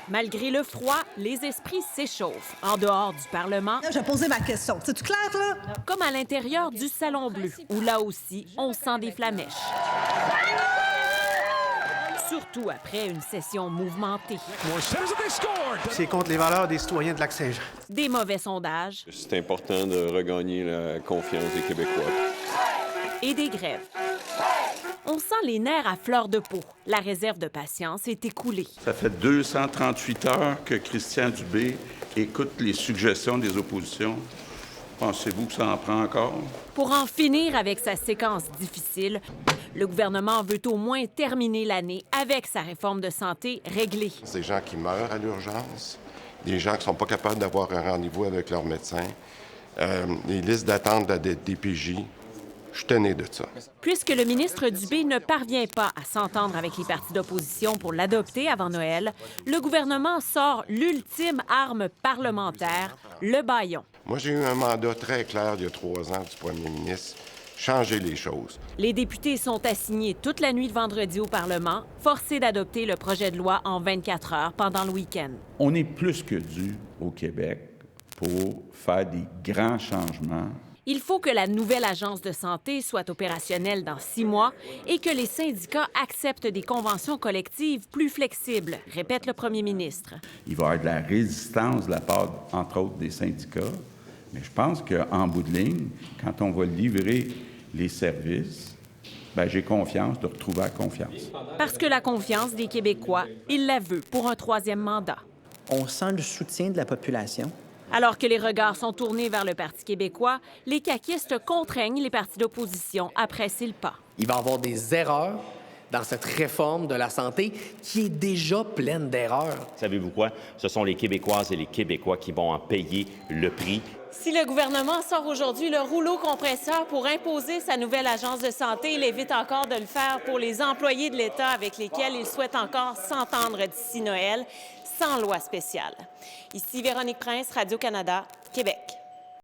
Malgré le froid, les esprits s'échauffent. En dehors du Parlement, J'ai posé ma question. C'est-tu clair, là? comme à l'intérieur du Salon Bleu, où là aussi, on sent des flamèches. Surtout après une session mouvementée. C'est contre les valeurs des citoyens de Lac-Saint-Jean. Des mauvais sondages. C'est important de regagner la confiance des Québécois. Et des grèves. On sent les nerfs à fleur de peau. La réserve de patience est écoulée. Ça fait 238 heures que Christian Dubé écoute les suggestions des oppositions. Pensez-vous que ça en prend encore? Pour en finir avec sa séquence difficile, le gouvernement veut au moins terminer l'année avec sa réforme de santé réglée. Des gens qui meurent à l'urgence, des gens qui ne sont pas capables d'avoir un rendez-vous avec leur médecin, les listes d'attente de la DPJ. Je suis tanné de ça. Puisque le ministre Dubé ne parvient pas à s'entendre avec les partis d'opposition pour l'adopter avant Noël, le gouvernement sort l'ultime arme parlementaire, le bâillon. Moi, j'ai eu un mandat très clair il y a 3 ans du premier ministre. Changer les choses. Les députés sont assignés toute la nuit de vendredi au Parlement, forcés d'adopter le projet de loi en 24 heures pendant le week-end. On est plus que dû au Québec pour faire des grands changements. Il faut que la nouvelle agence de santé soit opérationnelle dans 6 mois et que les syndicats acceptent des conventions collectives plus flexibles, répète le premier ministre. Il va y avoir de la résistance de la part, entre autres, des syndicats. Mais je pense qu'en bout de ligne, quand on va livrer les services, j'ai confiance de retrouver la confiance. Parce que la confiance des Québécois, il la veut pour un 3e mandat. On sent le soutien de la population. Alors que les regards sont tournés vers le Parti québécois, les caquistes contraignent les partis d'opposition à presser le pas. Il va y avoir des erreurs dans cette réforme de la santé qui est déjà pleine d'erreurs. Savez-vous quoi? Ce sont les Québécoises et les Québécois qui vont en payer le prix. Si le gouvernement sort aujourd'hui le rouleau compresseur pour imposer sa nouvelle agence de santé, il évite encore de le faire pour les employés de l'État avec lesquels il souhaite encore s'entendre d'ici Noël, sans loi spéciale. Ici Véronique Prince, Radio-Canada, Québec.